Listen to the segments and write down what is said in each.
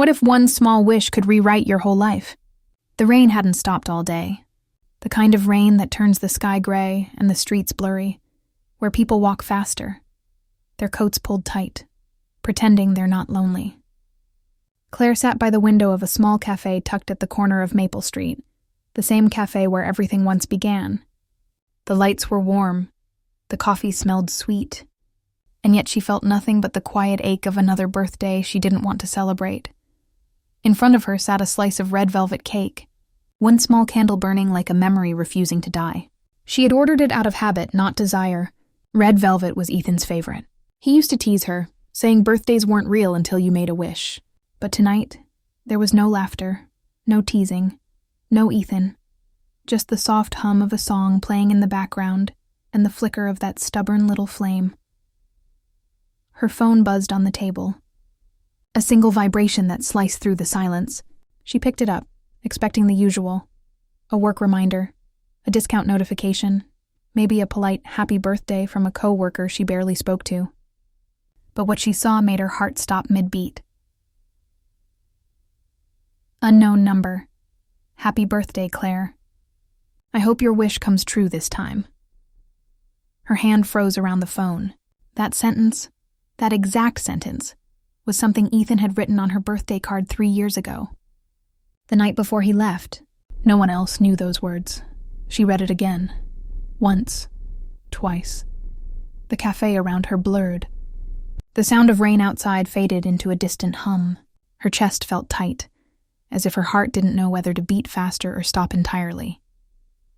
What if one small wish could rewrite your whole life? The rain hadn't stopped all day. The kind of rain that turns the sky gray and the streets blurry, where people walk faster, their coats pulled tight, pretending they're not lonely. Claire sat by the window of a small cafe tucked at the corner of Maple Street, the same cafe where everything once began. The lights were warm, the coffee smelled sweet, and yet she felt nothing but the quiet ache of another birthday she didn't want to celebrate. In front of her sat a slice of red velvet cake, one small candle burning like a memory refusing to die. She had ordered it out of habit, not desire. Red velvet was Ethan's favorite. He used to tease her, saying birthdays weren't real until you made a wish. But tonight, there was no laughter, no teasing, no Ethan, just the soft hum of a song playing in the background and the flicker of that stubborn little flame. Her phone buzzed on the table. A single vibration that sliced through the silence. She picked it up, expecting the usual. A work reminder, a discount notification, maybe a polite happy birthday from a coworker she barely spoke to. But what she saw made her heart stop mid-beat. Unknown number. Happy birthday, Claire. I hope your wish comes true this time. Her hand froze around the phone. That sentence, that exact sentence, was something Ethan had written on her birthday card 3 years ago. The night before he left, no one else knew those words. She read it again. Once. Twice. The cafe around her blurred. The sound of rain outside faded into a distant hum. Her chest felt tight, as if her heart didn't know whether to beat faster or stop entirely.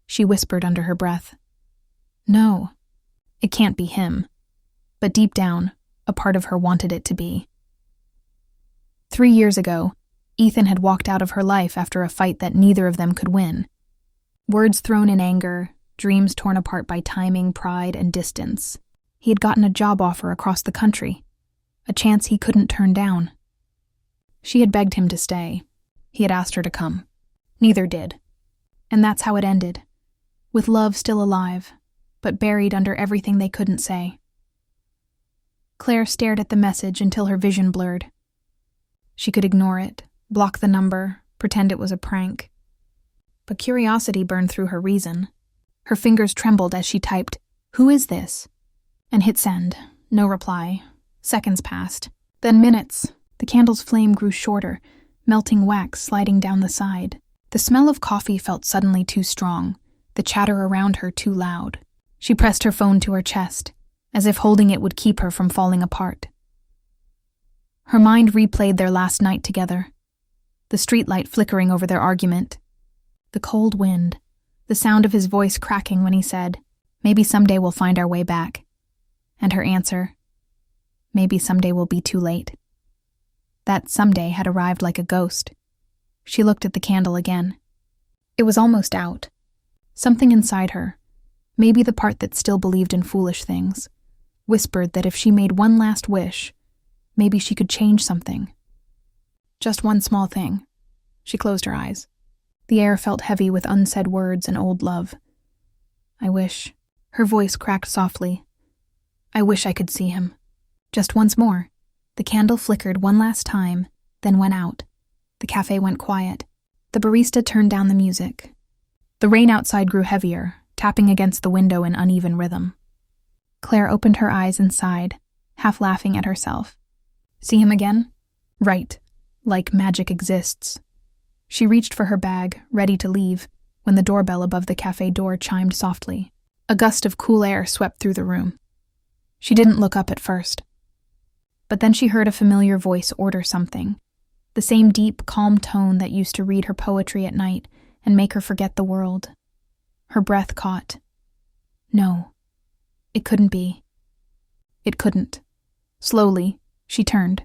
She whispered under her breath, "No, it can't be him." But deep down, a part of her wanted it to be. 3 years ago, Ethan had walked out of her life after a fight that neither of them could win. Words thrown in anger, dreams torn apart by timing, pride, and distance. He had gotten a job offer across the country, a chance he couldn't turn down. She had begged him to stay. He had asked her to come. Neither did. And that's how it ended, with love still alive, but buried under everything they couldn't say. Claire stared at the message until her vision blurred. She could ignore it, block the number, pretend it was a prank. But curiosity burned through her reason. Her fingers trembled as she typed, "Who is this?" and hit send. No reply. Seconds passed. Then minutes. The candle's flame grew shorter, melting wax sliding down the side. The smell of coffee felt suddenly too strong, the chatter around her too loud. She pressed her phone to her chest, as if holding it would keep her from falling apart. Her mind replayed their last night together, the streetlight flickering over their argument, the cold wind, the sound of his voice cracking when he said, "Maybe someday we'll find our way back." And her answer, "Maybe someday we'll be too late." That someday had arrived like a ghost. She looked at the candle again. It was almost out. Something inside her, maybe the part that still believed in foolish things, whispered that if she made one last wish, maybe she could change something. Just one small thing. She closed her eyes. The air felt heavy with unsaid words and old love. "I wish." Her voice cracked softly. "I wish I could see him." Just once more. The candle flickered one last time, then went out. The cafe went quiet. The barista turned down the music. The rain outside grew heavier, tapping against the window in uneven rhythm. Claire opened her eyes and sighed, half laughing at herself. See him again? Right. Like magic exists. She reached for her bag, ready to leave, when the doorbell above the cafe door chimed softly. A gust of cool air swept through the room. She didn't look up at first. But then she heard a familiar voice order something, the same deep, calm tone that used to read her poetry at night and make her forget the world. Her breath caught. No, it couldn't be. It couldn't. Slowly, she turned.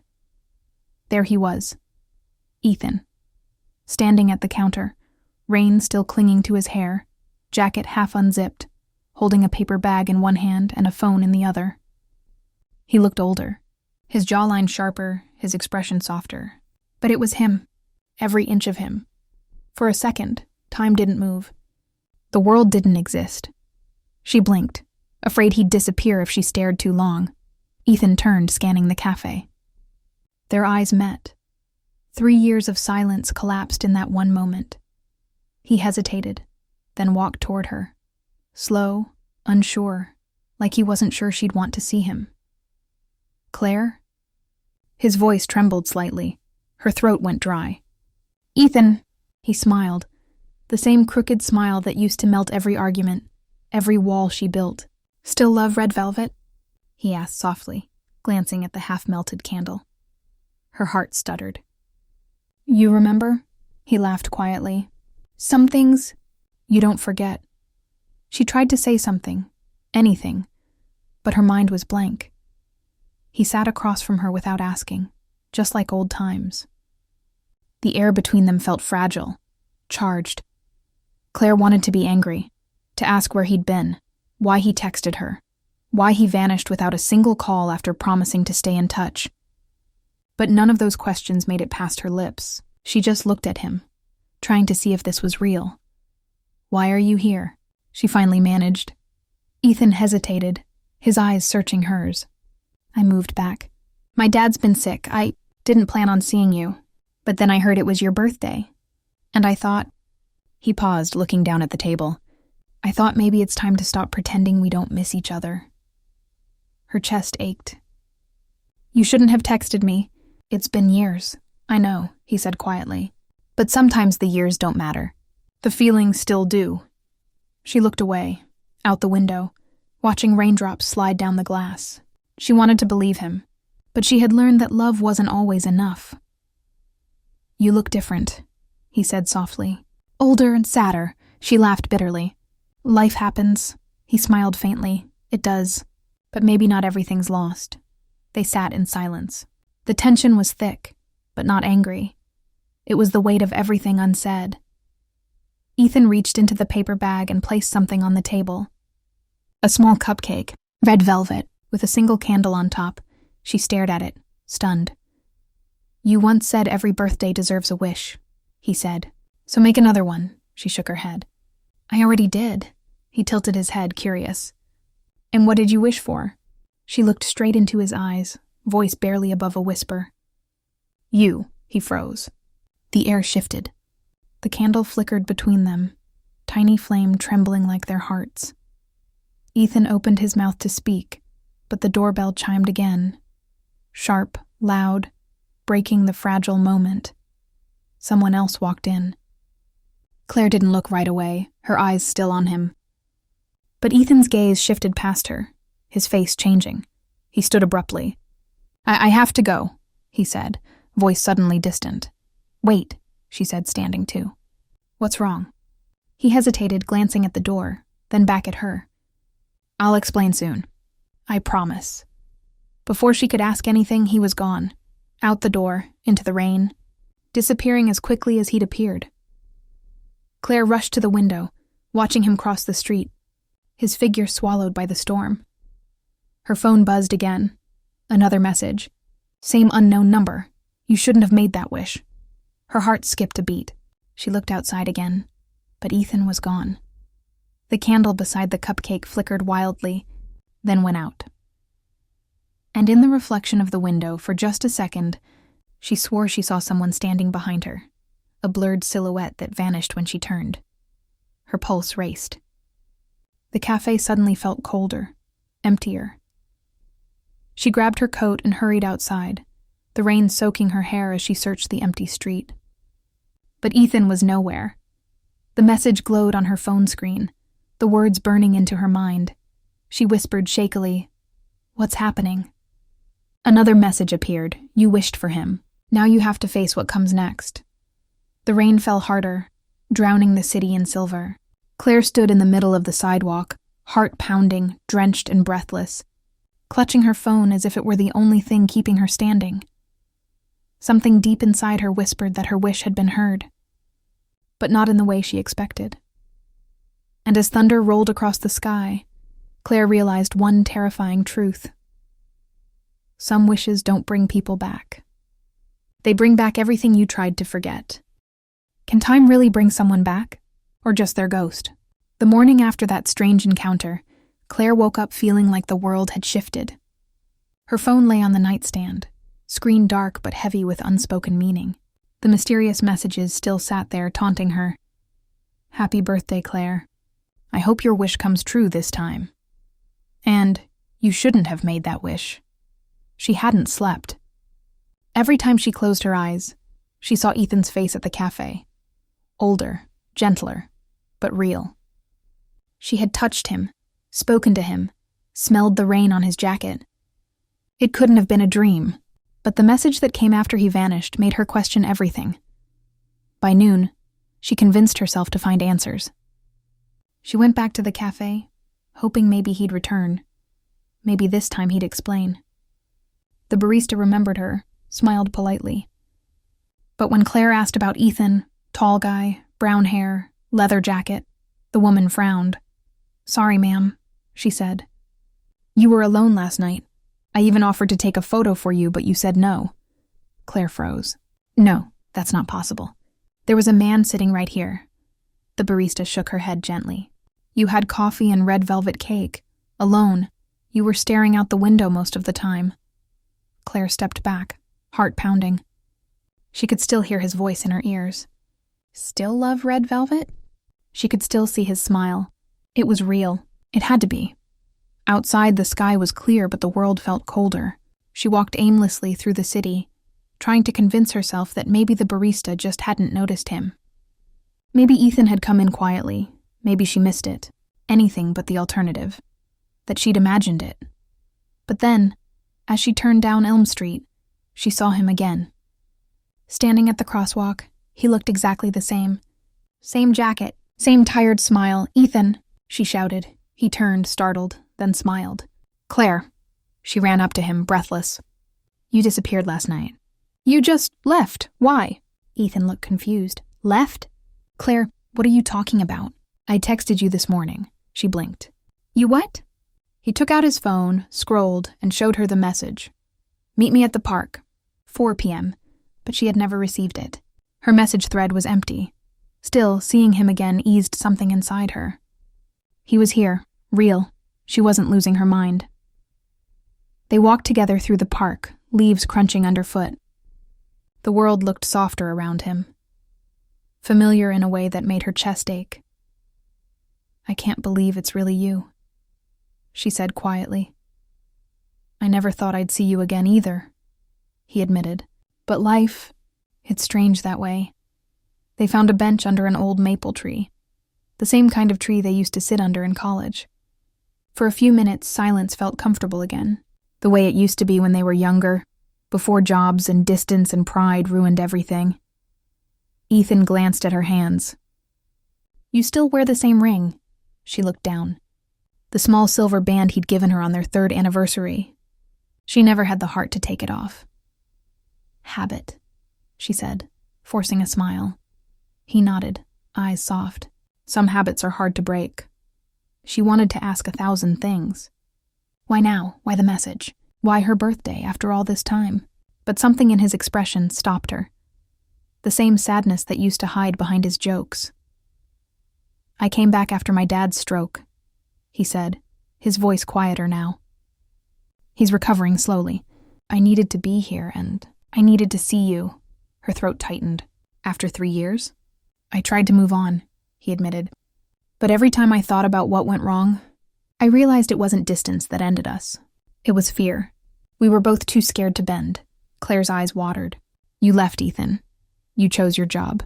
There he was, Ethan, standing at the counter, rain still clinging to his hair, jacket half unzipped, holding a paper bag in one hand and a phone in the other. He looked older, his jawline sharper, his expression softer. But it was him, every inch of him. For a second, time didn't move. The world didn't exist. She blinked, afraid he'd disappear if she stared too long. Ethan turned, scanning the cafe. Their eyes met. 3 years of silence collapsed in that one moment. He hesitated, then walked toward her, slow, unsure, like he wasn't sure she'd want to see him. "Claire?" His voice trembled slightly. Her throat went dry. "Ethan," he smiled, the same crooked smile that used to melt every argument, every wall she built. "Still love red velvet?" he asked softly, glancing at the half-melted candle. Her heart stuttered. "You remember?" He laughed quietly. "Some things you don't forget." She tried to say something, anything, but her mind was blank. He sat across from her without asking, just like old times. The air between them felt fragile, charged. Claire wanted to be angry, to ask where he'd been, why he texted her, why he vanished without a single call after promising to stay in touch. But none of those questions made it past her lips. She just looked at him, trying to see if this was real. "Why are you here?" she finally managed. Ethan hesitated, his eyes searching hers. "I moved back. My dad's been sick. I didn't plan on seeing you, but then I heard it was your birthday. And I thought..." He paused, looking down at the table. "I thought maybe it's time to stop pretending we don't miss each other." Her chest ached. "You shouldn't have texted me. It's been years. I know," he said quietly. "But sometimes the years don't matter. The feelings still do." She looked away, out the window, watching raindrops slide down the glass. She wanted to believe him, but she had learned that love wasn't always enough. "You look different," he said softly. "Older and sadder." She laughed bitterly. "Life happens." He smiled faintly. "It does. But maybe not everything's lost." They sat in silence. The tension was thick, but not angry. It was the weight of everything unsaid. Ethan reached into the paper bag and placed something on the table. A small cupcake, red velvet, with a single candle on top. She stared at it, stunned. "You once said every birthday deserves a wish," he said. "So make another one." She shook her head. "I already did." He tilted his head, curious. "And what did you wish for?" She looked straight into his eyes, voice barely above a whisper. "You," he froze. The air shifted. The candle flickered between them, tiny flame trembling like their hearts. Ethan opened his mouth to speak, but the doorbell chimed again. Sharp, loud, breaking the fragile moment. Someone else walked in. Claire didn't look right away, her eyes still on him. But Ethan's gaze shifted past her, his face changing. He stood abruptly. I have to go," he said, voice suddenly distant. "Wait," she said, standing too. "What's wrong?" He hesitated, glancing at the door, then back at her. "I'll explain soon. I promise." Before she could ask anything, he was gone. Out the door, into the rain, disappearing as quickly as he'd appeared. Claire rushed to the window, watching him cross the street, his figure swallowed by the storm. Her phone buzzed again. Another message. Same unknown number. "You shouldn't have made that wish." Her heart skipped a beat. She looked outside again, but Ethan was gone. The candle beside the cupcake flickered wildly, then went out. And in the reflection of the window, for just a second, she swore she saw someone standing behind her, a blurred silhouette that vanished when she turned. Her pulse raced. The cafe suddenly felt colder, emptier. She grabbed her coat and hurried outside, the rain soaking her hair as she searched the empty street. But Ethan was nowhere. The message glowed on her phone screen, the words burning into her mind. She whispered shakily, "What's happening?" Another message appeared. "You wished for him. Now you have to face what comes next." The rain fell harder, drowning the city in silver. Claire stood in the middle of the sidewalk, heart pounding, drenched and breathless, clutching her phone as if it were the only thing keeping her standing. Something deep inside her whispered that her wish had been heard, but not in the way she expected. And as thunder rolled across the sky, Claire realized one terrifying truth. Some wishes don't bring people back. They bring back everything you tried to forget. Can time really bring someone back? Or just their ghost? The morning after that strange encounter, Claire woke up feeling like the world had shifted. Her phone lay on the nightstand, screen dark but heavy with unspoken meaning. The mysterious messages still sat there taunting her. Happy birthday, Claire. I hope your wish comes true this time. And you shouldn't have made that wish. She hadn't slept. Every time she closed her eyes, she saw Ethan's face at the cafe. Older, gentler, but real. She had touched him, spoken to him, smelled the rain on his jacket. It couldn't have been a dream, but the message that came after he vanished made her question everything. By noon, she convinced herself to find answers. She went back to the cafe, hoping maybe he'd return. Maybe this time he'd explain. The barista remembered her, smiled politely. But when Claire asked about Ethan, tall guy, brown hair, leather jacket, the woman frowned. Sorry, ma'am, she said. You were alone last night. I even offered to take a photo for you, but you said no. Claire froze. No, that's not possible. There was a man sitting right here. The barista shook her head gently. You had coffee and red velvet cake. Alone. You were staring out the window most of the time. Claire stepped back, heart pounding. She could still hear his voice in her ears. Still love red velvet? She could still see his smile. It was real. It had to be. Outside, the sky was clear, but the world felt colder. She walked aimlessly through the city, trying to convince herself that maybe the barista just hadn't noticed him. Maybe Ethan had come in quietly. Maybe she missed it. Anything but the alternative. That she'd imagined it. But then, as she turned down Elm Street, she saw him again. Standing at the crosswalk, he looked exactly the same. Same jacket, same tired smile. Ethan, she shouted. He turned, startled, then smiled. Claire. She ran up to him, breathless. You disappeared last night. You just left. Why? Ethan looked confused. Left? Claire, what are you talking about? I texted you this morning. She blinked. You what? He took out his phone, scrolled, and showed her the message. Meet me at the park. 4 p.m., but she had never received it. Her message thread was empty. Still, seeing him again eased something inside her. He was here, real. She wasn't losing her mind. They walked together through the park, leaves crunching underfoot. The world looked softer around him. Familiar in a way that made her chest ache. I can't believe it's really you, she said quietly. I never thought I'd see you again either, he admitted. But life, it's strange that way. They found a bench under an old maple tree, the same kind of tree they used to sit under in college. For a few minutes, silence felt comfortable again, the way it used to be when they were younger, before jobs and distance and pride ruined everything. Ethan glanced at her hands. You still wear the same ring. She looked down. The small silver band he'd given her on their 3rd anniversary. She never had the heart to take it off. Habit, she said, forcing a smile. He nodded, eyes soft. Some habits are hard to break. She wanted to ask 1,000 things. Why now? Why the message? Why her birthday after all this time? But something in his expression stopped her. The same sadness that used to hide behind his jokes. I came back after my dad's stroke, he said, his voice quieter now. He's recovering slowly. I needed to be here, and I needed to see you. Her throat tightened. After 3 years? I tried to move on, he admitted. But every time I thought about what went wrong, I realized it wasn't distance that ended us. It was fear. We were both too scared to bend. Claire's eyes watered. You left, Ethan. You chose your job.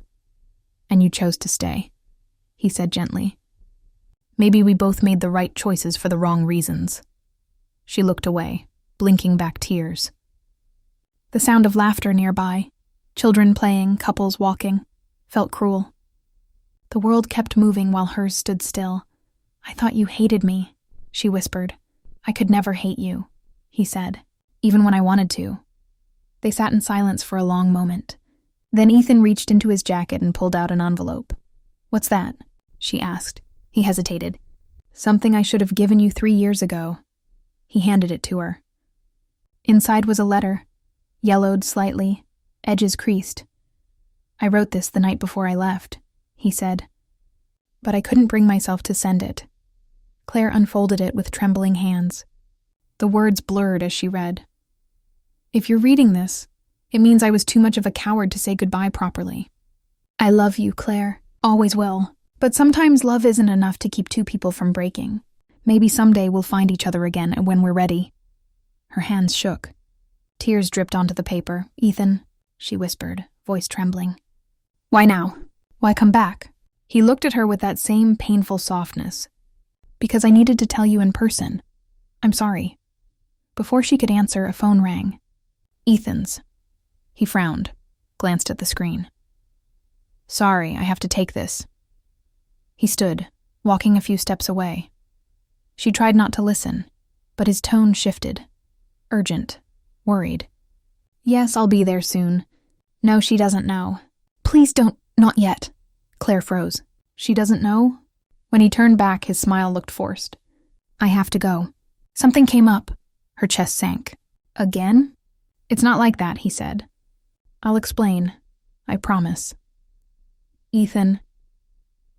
And you chose to stay, he said gently. Maybe we both made the right choices for the wrong reasons. She looked away, blinking back tears. The sound of laughter nearby, children playing, couples walking, felt cruel. The world kept moving while hers stood still. I thought you hated me, she whispered. I could never hate you, he said, even when I wanted to. They sat in silence for a long moment. Then Ethan reached into his jacket and pulled out an envelope. What's that? She asked. He hesitated. Something I should have given you 3 years ago. He handed it to her. Inside was a letter, yellowed slightly, edges creased. I wrote this the night before I left, he said. But I couldn't bring myself to send it. Claire unfolded it with trembling hands. The words blurred as she read. If you're reading this, It means I was too much of a coward to say goodbye properly. I love you, Claire. Always will. But sometimes love isn't enough to keep two people from breaking. Maybe someday we'll find each other again when we're ready. Her hands shook. Tears dripped onto the paper. Ethan, she whispered, voice trembling. Why now? Why come back? He looked at her with that same painful softness. Because I needed to tell you in person. I'm sorry. Before she could answer, a phone rang. Ethan's. He frowned, glanced at the screen. Sorry, I have to take this. He stood, walking a few steps away. She tried not to listen, but his tone shifted. Urgent, worried. Yes, I'll be there soon. No, she doesn't know. Please don't, not yet. Claire froze. She doesn't know? When he turned back, his smile looked forced. I have to go. Something came up. Her chest sank. Again? It's not like that, he said. I'll explain. I promise. Ethan.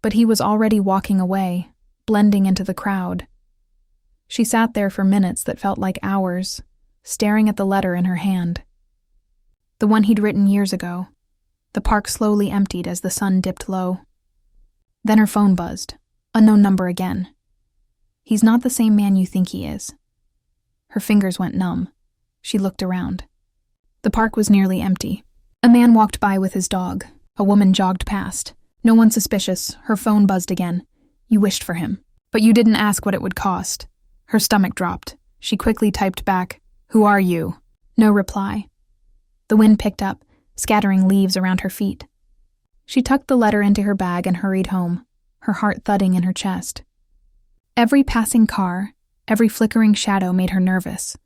But he was already walking away, blending into the crowd. She sat there for minutes that felt like hours, staring at the letter in her hand. The one he'd written years ago. The park slowly emptied as the sun dipped low. Then her phone buzzed. Unknown number again. He's not the same man you think he is. Her fingers went numb. She looked around. The park was nearly empty. A man walked by with his dog. A woman jogged past. No one suspicious. Her phone buzzed again. You wished for him. But you didn't ask what it would cost. Her stomach dropped. She quickly typed back, Who are you? No reply. The wind picked up, scattering leaves around her feet. She tucked the letter into her bag and hurried home, her heart thudding in her chest. Every passing car, every flickering shadow made her nervous.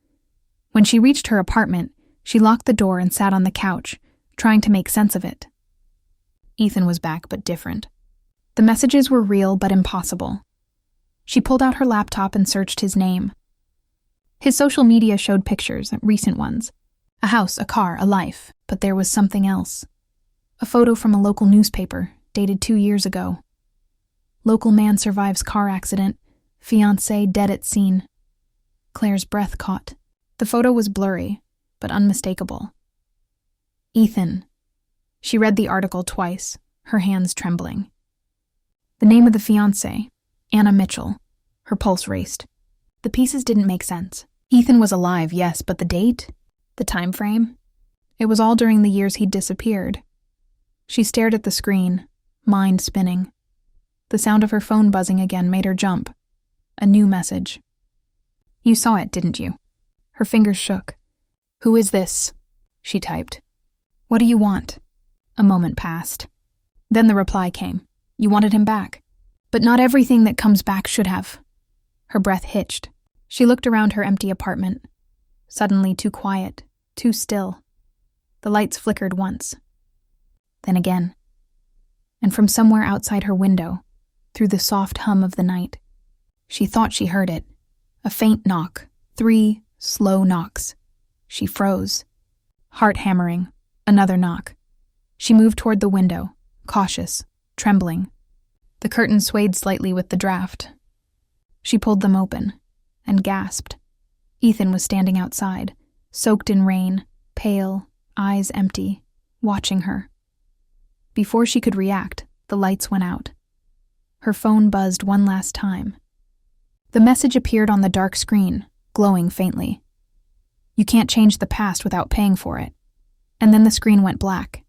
When she reached her apartment, she locked the door and sat on the couch, trying to make sense of it. Ethan was back, but different. The messages were real but impossible. She pulled out her laptop and searched his name. His social media showed pictures, recent ones. A house, a car, a life, but there was something else. A photo from a local newspaper, dated 2 years ago. Local man survives car accident, fiancé dead at scene. Claire's breath caught. The photo was blurry, but unmistakable. Ethan. She read the article twice, her hands trembling. The name of the fiancé, Anna Mitchell. Her pulse raced. The pieces didn't make sense. Ethan was alive, yes, but the date? The time frame? It was all during the years he'd disappeared. She stared at the screen, mind spinning. The sound of her phone buzzing again made her jump. A new message. You saw it, didn't you? Her fingers shook. Who is this? She typed. What do you want? A moment passed. Then the reply came. You wanted him back. But not everything that comes back should have. Her breath hitched. She looked around her empty apartment. Suddenly too quiet, too still. The lights flickered once. Then again. And from somewhere outside her window, through the soft hum of the night, she thought she heard it. A faint knock. 3 slow knocks. She froze. Heart hammering. Another knock. She moved toward the window, cautious, trembling. The curtains swayed slightly with the draft. She pulled them open and gasped. Ethan was standing outside, soaked in rain, pale, eyes empty, watching her. Before she could react, the lights went out. Her phone buzzed one last time. The message appeared on the dark screen, glowing faintly. You can't change the past without paying for it. And then the screen went black.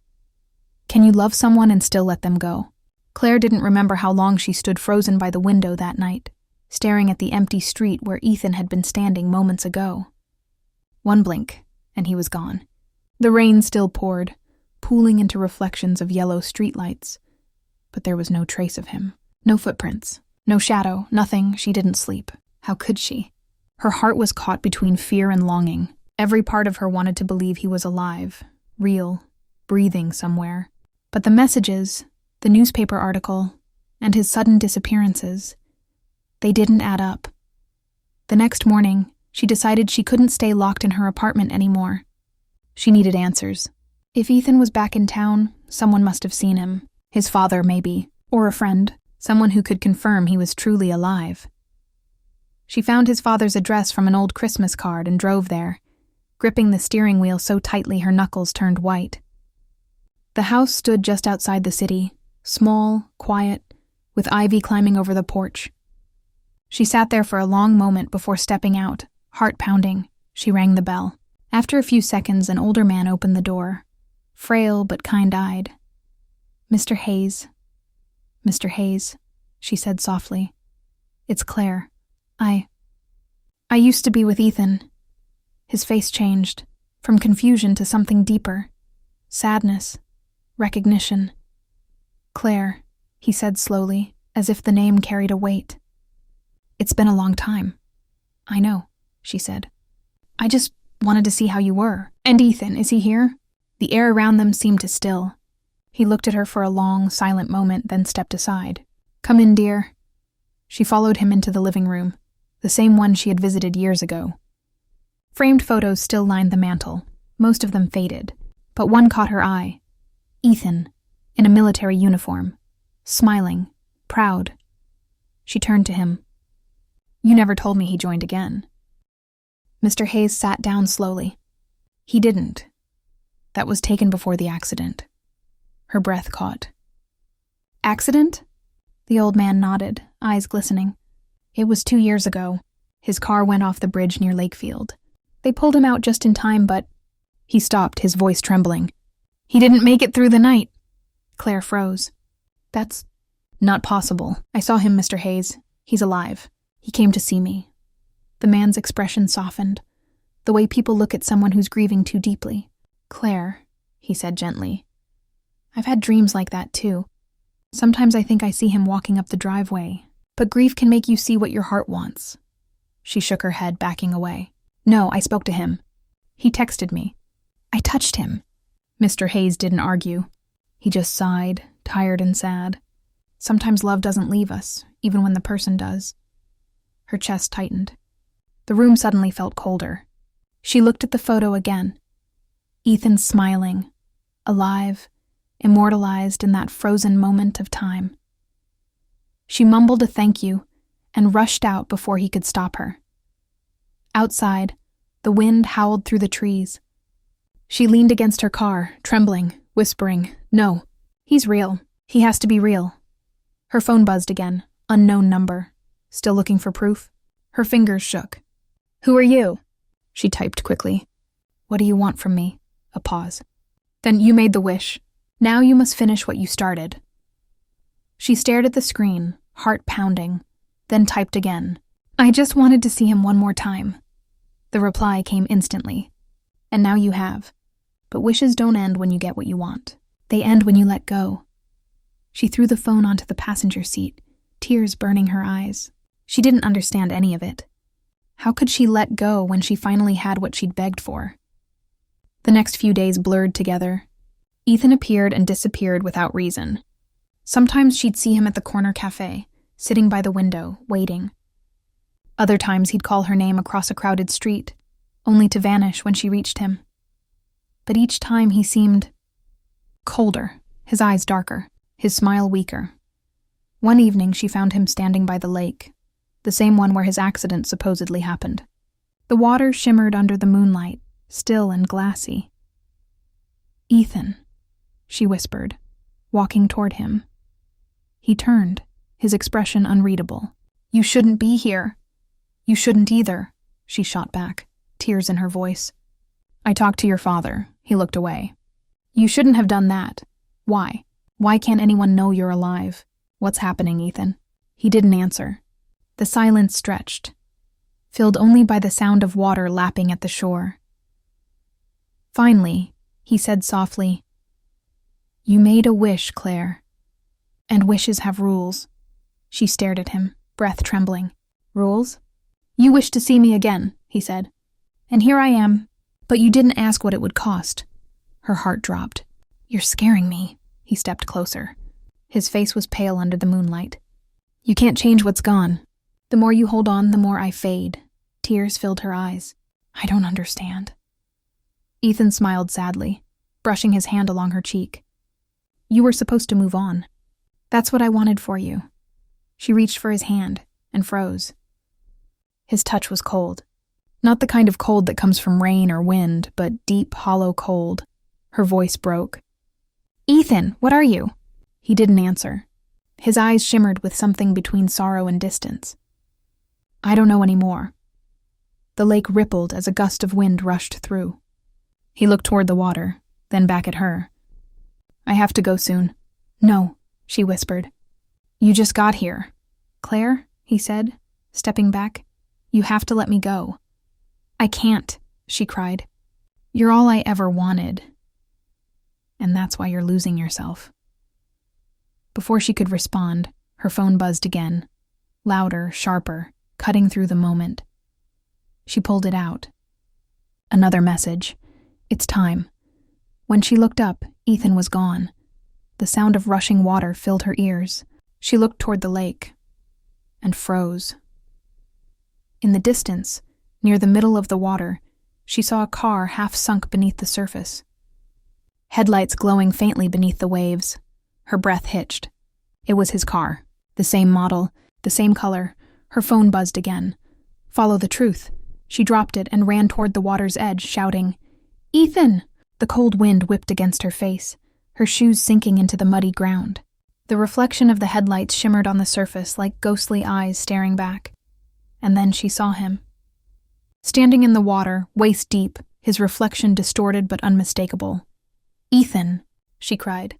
Can you love someone and still let them go? Claire didn't remember how long she stood frozen by the window that night, staring at the empty street where Ethan had been standing moments ago. One blink, and he was gone. The rain still poured, pooling into reflections of yellow streetlights. But there was no trace of him. No footprints. No shadow. Nothing. She didn't sleep. How could she? Her heart was caught between fear and longing. Every part of her wanted to believe he was alive, real, breathing somewhere. But the messages, the newspaper article, and his sudden disappearances, they didn't add up. The next morning, she decided she couldn't stay locked in her apartment anymore. She needed answers. If Ethan was back in town, someone must have seen him. His father, maybe, or a friend, someone who could confirm he was truly alive. She found his father's address from an old Christmas card and drove there. gripping the steering wheel so tightly her knuckles turned white. The house stood just outside the city, small, quiet, with ivy climbing over the porch. She sat there for a long moment before stepping out, heart pounding. She rang the bell. After a few seconds, an older man opened the door, frail but kind-eyed. "Mr. Hayes." "Mr. Hayes," she said softly. "It's Claire. I used to be with Ethan." His face changed, from confusion to something deeper. Sadness. Recognition. "Claire," he said slowly, as if the name carried a weight. "It's been a long time." "I know," she said. "I just wanted to see how you were. And Ethan, is he here?" The air around them seemed to still. He looked at her for a long, silent moment, then stepped aside. "Come in, dear." She followed him into the living room, the same one she had visited years ago. Framed photos still lined the mantel, most of them faded, but one caught her eye. Ethan, in a military uniform, smiling, proud. She turned to him. "You never told me he joined again." Mr. Hayes sat down slowly. "He didn't. That was taken before the accident." Her breath caught. "Accident?" The old man nodded, eyes glistening. "It was 2 years ago. His car went off the bridge near Lakefield. They pulled him out just in time, but—" He stopped, his voice trembling. "He didn't make it through the night." Claire froze. "That's not possible. I saw him, Mr. Hayes. He's alive. He came to see me." The man's expression softened, the way people look at someone who's grieving too deeply. "Claire," he said gently. "I've had dreams like that too. Sometimes I think I see him walking up the driveway, but grief can make you see what your heart wants." She shook her head, backing away. "No, I spoke to him. He texted me. I touched him." Mr. Hayes didn't argue. He just sighed, tired and sad. Sometimes love doesn't leave us, even when the person does. Her chest tightened. The room suddenly felt colder. She looked at the photo again. Ethan smiling, alive, immortalized in that frozen moment of time. She mumbled a thank you and rushed out before he could stop her. Outside, the wind howled through the trees. She leaned against her car, trembling, whispering, "No, he's real. He has to be real." Her phone buzzed again, unknown number. Still looking for proof? Her fingers shook. "Who are you?" She typed quickly. "What do you want from me?" A pause. "Then you made the wish. Now you must finish what you started." She stared at the screen, heart pounding, then typed again. "I just wanted to see him one more time." The reply came instantly. "And now you have. But wishes don't end when you get what you want. They end when you let go." She threw the phone onto the passenger seat, tears burning her eyes. She didn't understand any of it. How could she let go when she finally had what she'd begged for? The next few days blurred together. Ethan appeared and disappeared without reason. Sometimes she'd see him at the corner cafe, sitting by the window, waiting. Other times he'd call her name across a crowded street, only to vanish when she reached him. But each time he seemed colder, his eyes darker, his smile weaker. One evening she found him standing by the lake, the same one where his accident supposedly happened. The water shimmered under the moonlight, still and glassy. "Ethan," she whispered, walking toward him. He turned, his expression unreadable. "You shouldn't be here." "You shouldn't either," she shot back, tears in her voice. "I talked to your father." He looked away. "You shouldn't have done that. Why? Why can't anyone know you're alive? What's happening, Ethan?" He didn't answer. The silence stretched, filled only by the sound of water lapping at the shore. Finally, he said softly, "You made a wish, Claire. And wishes have rules." She stared at him, breath trembling. "Rules?" "You wished to see me again," he said. "And here I am. But you didn't ask what it would cost." Her heart dropped. "You're scaring me." He stepped closer. His face was pale under the moonlight. "You can't change what's gone. The more you hold on, the more I fade." Tears filled her eyes. "I don't understand." Ethan smiled sadly, brushing his hand along her cheek. "You were supposed to move on. That's what I wanted for you." She reached for his hand and froze. His touch was cold. Not the kind of cold that comes from rain or wind, but deep, hollow cold. Her voice broke. "Ethan, what are you?" He didn't answer. His eyes shimmered with something between sorrow and distance. "I don't know anymore." The lake rippled as a gust of wind rushed through. He looked toward the water, then back at her. "I have to go soon." "No," she whispered. "You just got here." "Claire," he said, stepping back, "you have to let me go." "I can't," she cried. "You're all I ever wanted. And that's why you're losing yourself." Before she could respond, her phone buzzed again, louder, sharper, cutting through the moment. She pulled it out. Another message. It's time. When she looked up, Ethan was gone. The sound of rushing water filled her ears. She looked toward the lake and froze. In the distance, near the middle of the water, she saw a car half sunk beneath the surface. Headlights glowing faintly beneath the waves. Her breath hitched. It was his car. The same model, the same color. Her phone buzzed again. Follow the truth. She dropped it and ran toward the water's edge, shouting, "Ethan!" The cold wind whipped against her face, her shoes sinking into the muddy ground. The reflection of the headlights shimmered on the surface like ghostly eyes staring back. And then she saw him. Standing in the water, waist deep, his reflection distorted but unmistakable. "Ethan!" she cried.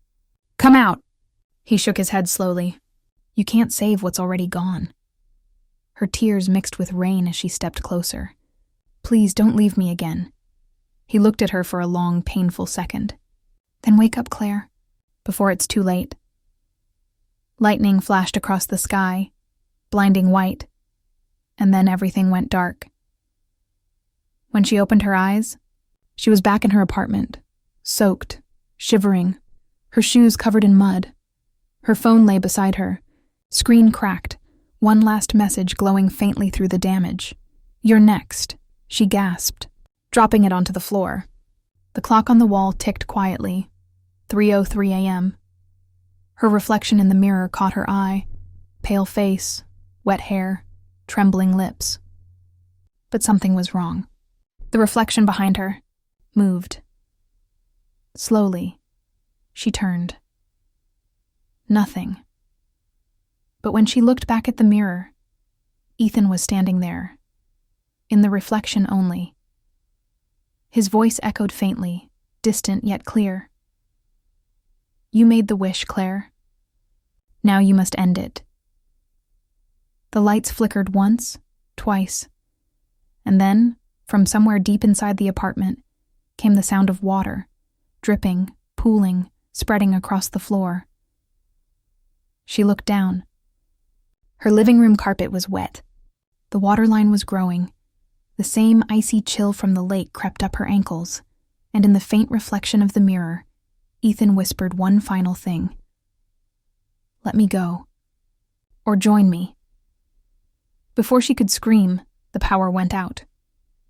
"Come out!" He shook his head slowly. "You can't save what's already gone." Her tears mixed with rain as she stepped closer. "Please don't leave me again." He looked at her for a long, painful second. "Then wake up, Claire, before it's too late." Lightning flashed across the sky, blinding white, and then everything went dark. When she opened her eyes, she was back in her apartment, soaked, shivering, her shoes covered in mud. Her phone lay beside her, screen cracked, one last message glowing faintly through the damage. "You're next," she gasped, dropping it onto the floor. The clock on the wall ticked quietly, 3:03 a.m. Her reflection in the mirror caught her eye, pale face, wet hair, trembling lips. But something was wrong. The reflection behind her moved. Slowly, she turned. Nothing. But when she looked back at the mirror, Ethan was standing there, in the reflection only. His voice echoed faintly, distant yet clear. "You made the wish, Claire. Now you must end it." The lights flickered once, twice, and then, from somewhere deep inside the apartment, came the sound of water, dripping, pooling, spreading across the floor. She looked down. Her living room carpet was wet. The waterline was growing. The same icy chill from the lake crept up her ankles, and in the faint reflection of the mirror, Ethan whispered one final thing. "Let me go. Or join me." Before she could scream, the power went out.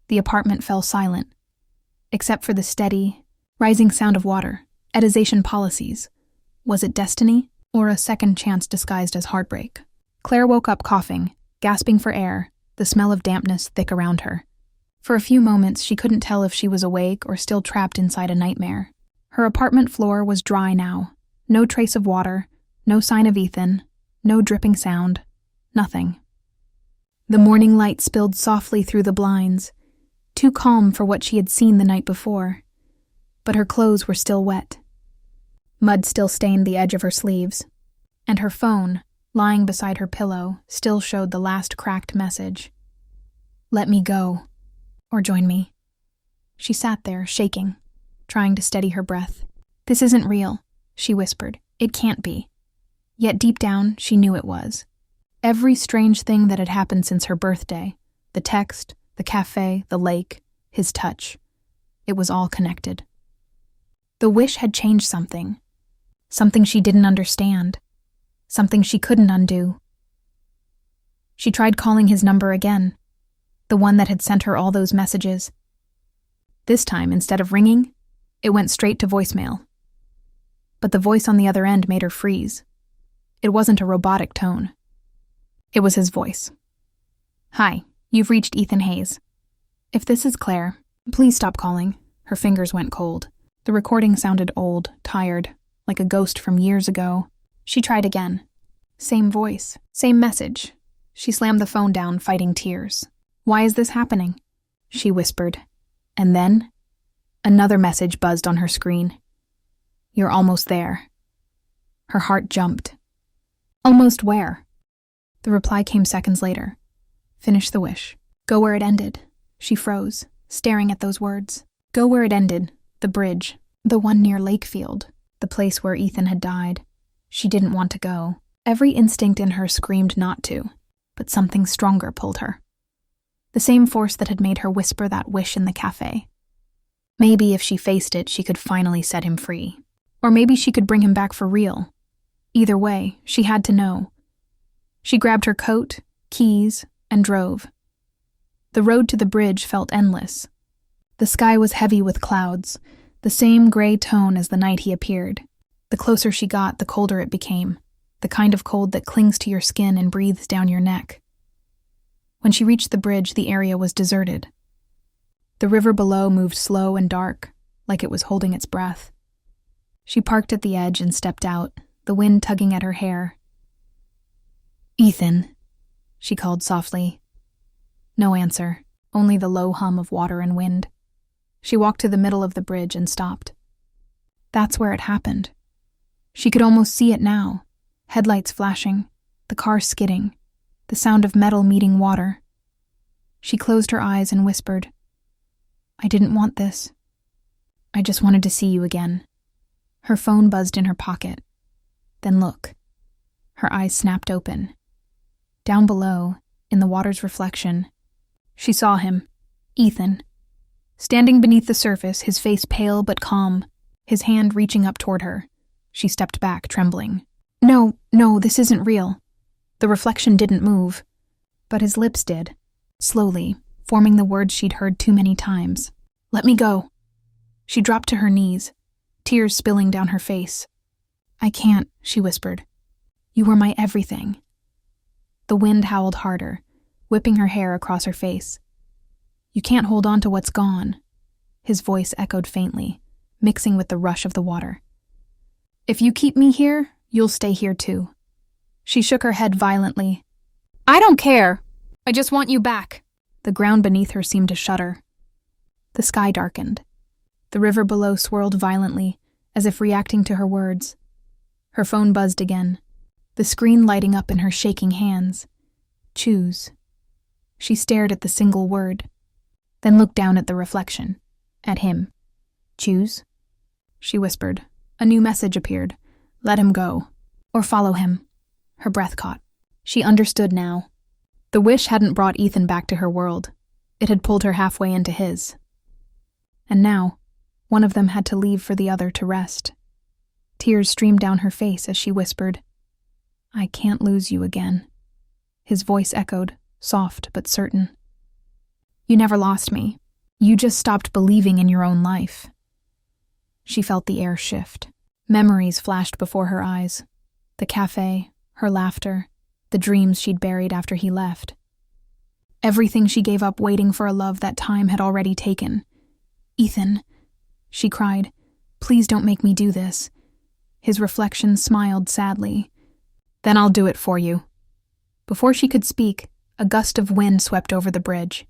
The apartment fell silent, except for the steady, rising sound of water. Edization policies. Was it destiny, or a second chance disguised as heartbreak? Claire woke up coughing, gasping for air, the smell of dampness thick around her. For a few moments, she couldn't tell if she was awake or still trapped inside a nightmare. Her apartment floor was dry now. No trace of water, no sign of Ethan, no dripping sound, nothing. The morning light spilled softly through the blinds, too calm for what she had seen the night before. But her clothes were still wet. Mud still stained the edge of her sleeves, and her phone, lying beside her pillow, still showed the last cracked message. "Let me go, or join me." She sat there, shaking, trying to steady her breath. "This isn't real," she whispered. "It can't be." Yet deep down, she knew it was. Every strange thing that had happened since her birthday, the text, the cafe, the lake, his touch, it was all connected. The wish had changed something she didn't understand, something she couldn't undo. She tried calling his number again, the one that had sent her all those messages. This time, instead of ringing, it went straight to voicemail. But the voice on the other end made her freeze. It wasn't a robotic tone. It was his voice. "Hi, you've reached Ethan Hayes. If this is Claire, please stop calling. Her fingers went cold. The recording sounded old, tired, like a ghost from years ago. She tried again. Same voice, same message. She slammed the phone down, fighting tears. Why is this happening? She whispered. And then, another message buzzed on her screen. You're almost there. Her heart jumped. Almost where? The reply came seconds later. Finish the wish. Go where it ended. She froze, staring at those words. Go where it ended. The bridge. The one near Lakefield. The place where Ethan had died. She didn't want to go. Every instinct in her screamed not to, but something stronger pulled her. The same force that had made her whisper that wish in the cafe. Maybe if she faced it, she could finally set him free. Or maybe she could bring him back for real. Either way, she had to know. She grabbed her coat, keys, and drove. The road to the bridge felt endless. The sky was heavy with clouds, the same gray tone as the night he appeared. The closer she got, the colder it became, the kind of cold that clings to your skin and breathes down your neck. When she reached the bridge, the area was deserted. The river below moved slow and dark, like it was holding its breath. She parked at the edge and stepped out, the wind tugging at her hair. Ethan, she called softly. No answer, only the low hum of water and wind. She walked to the middle of the bridge and stopped. That's where it happened. She could almost see it now, headlights flashing, the car skidding, the sound of metal meeting water. She closed her eyes and whispered, I didn't want this. I just wanted to see you again. Her phone buzzed in her pocket. Then look. Her eyes snapped open. Down below, in the water's reflection, she saw him, Ethan. Standing beneath the surface, his face pale but calm, his hand reaching up toward her. She stepped back, trembling. No, this isn't real. The reflection didn't move, but his lips did, slowly, forming the words she'd heard too many times. Let me go. She dropped to her knees, tears spilling down her face. I can't, she whispered. You were my everything. The wind howled harder, whipping her hair across her face. You can't hold on to what's gone. His voice echoed faintly, mixing with the rush of the water. If you keep me here, you'll stay here too. She shook her head violently. I don't care. I just want you back. The ground beneath her seemed to shudder. The sky darkened. The river below swirled violently, as if reacting to her words. Her phone buzzed again, the screen lighting up in her shaking hands. Choose. She stared at the single word, then looked down at the reflection, at him. Choose? She whispered. A new message appeared. Let him go. Or follow him. Her breath caught. She understood now. The wish hadn't brought Ethan back to her world. It had pulled her halfway into his. And now, one of them had to leave for the other to rest. Tears streamed down her face as she whispered, I can't lose you again. His voice echoed, soft but certain. You never lost me. You just stopped believing in your own life. She felt the air shift. Memories flashed before her eyes. The cafe, her laughter, the dreams she'd buried after he left. Everything she gave up waiting for a love that time had already taken. Ethan, she cried, please don't make me do this. His reflection smiled sadly. Then I'll do it for you. Before she could speak, a gust of wind swept over the bridge.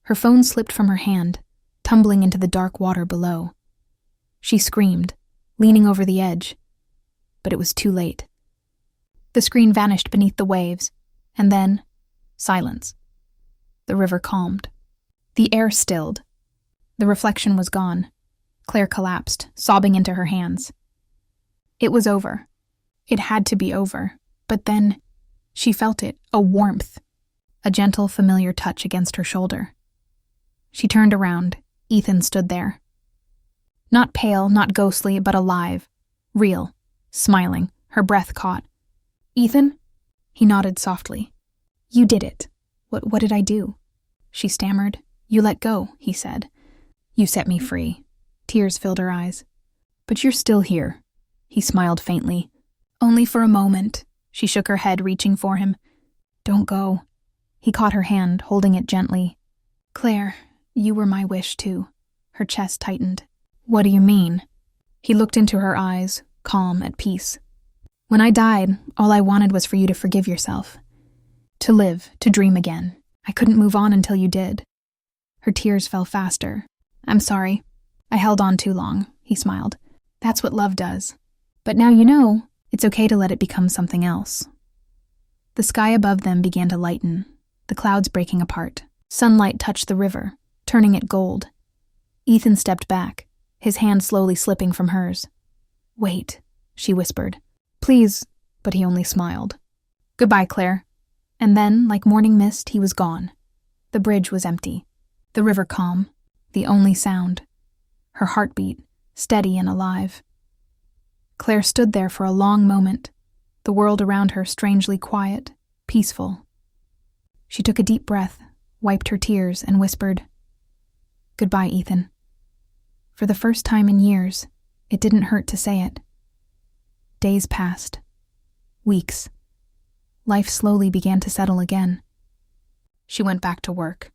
Her phone slipped from her hand, tumbling into the dark water below. She screamed, leaning over the edge. But it was too late. The screen vanished beneath the waves, and then, silence. The river calmed. The air stilled. The reflection was gone. Claire collapsed, sobbing into her hands. It was over. It had to be over. But then, she felt it, a warmth, a gentle, familiar touch against her shoulder. She turned around. Ethan stood there. Not pale, not ghostly, but alive. Real. Smiling. Her breath caught. Ethan? He nodded softly. You did it. What did I do? She stammered. You let go, he said. You set me free. Tears filled her eyes. But you're still here. He smiled faintly. Only for a moment. She shook her head, reaching for him. Don't go. He caught her hand, holding it gently. Claire, You were my wish, too. Her chest tightened. What do you mean? He looked into her eyes, calm, at peace. When I died, all I wanted was for you to forgive yourself. To live, to dream again. I couldn't move on until you did. Her tears fell faster. I'm sorry. I held on too long, he smiled. That's what love does. But now you know, it's okay to let it become something else. The sky above them began to lighten, the clouds breaking apart. Sunlight touched the river, turning it gold. Ethan stepped back, his hand slowly slipping from hers. Wait, she whispered. Please, but he only smiled. Goodbye, Claire. And then, like morning mist, he was gone. The bridge was empty, the river calm, the only sound. Her heartbeat, steady and alive. Claire stood there for a long moment, the world around her strangely quiet, peaceful. She took a deep breath, wiped her tears, and whispered, Goodbye, Ethan. For the first time in years, it didn't hurt to say it. Days passed. Weeks. Life slowly began to settle again. She went back to work.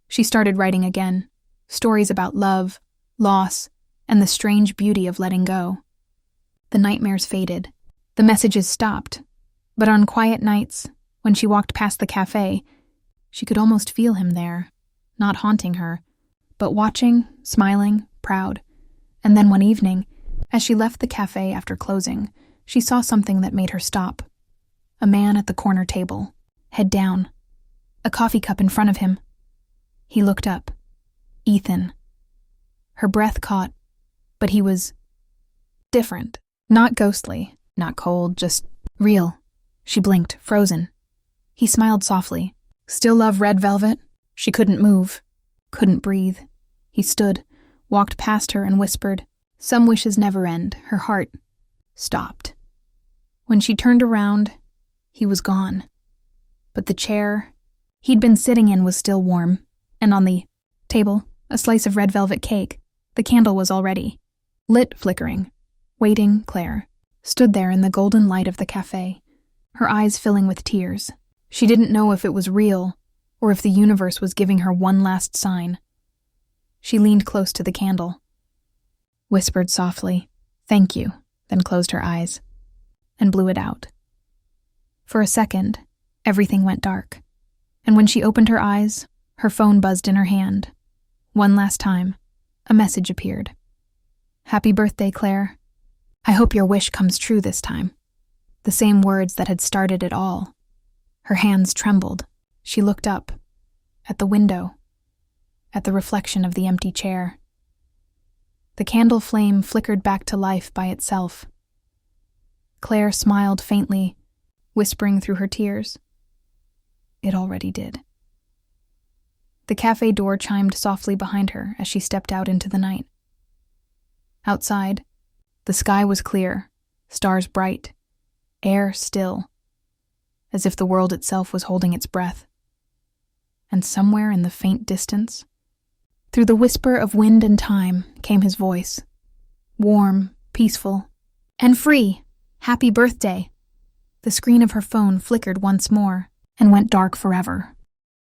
She started writing again, stories about love, loss, and the strange beauty of letting go. The nightmares faded. The messages stopped. But on quiet nights, when she walked past the cafe, she could almost feel him there, not haunting her, but watching, smiling, proud. And then one evening, as she left the cafe after closing, she saw something that made her stop. A man at the corner table, head down, a coffee cup in front of him. He looked up. Ethan. Her breath caught, but he was different. Not ghostly, not cold, just real. She blinked, frozen. He smiled softly. Still love red velvet? She couldn't move, couldn't breathe. He stood, walked past her and whispered, Some wishes never end. Her heart stopped. When she turned around, he was gone. But the chair he'd been sitting in was still warm, and on the table, a slice of red velvet cake. The candle was already lit, flickering. Waiting, Claire stood there in the golden light of the cafe, her eyes filling with tears. She didn't know if it was real, or if the universe was giving her one last sign. She leaned close to the candle, whispered softly, Thank you, then closed her eyes, and blew it out. For a second, everything went dark, and when she opened her eyes, her phone buzzed in her hand. One last time, a message appeared. Happy birthday, Claire. I hope your wish comes true this time. The same words that had started it all. Her hands trembled. She looked up, at the window, at the reflection of the empty chair. The candle flame flickered back to life by itself. Claire smiled faintly, whispering through her tears. It already did. The cafe door chimed softly behind her as she stepped out into the night. Outside, the sky was clear, stars bright, air still, as if the world itself was holding its breath. And somewhere in the faint distance, through the whisper of wind and time, came his voice. Warm, peaceful, and free. Happy birthday. The screen of her phone flickered once more and went dark forever.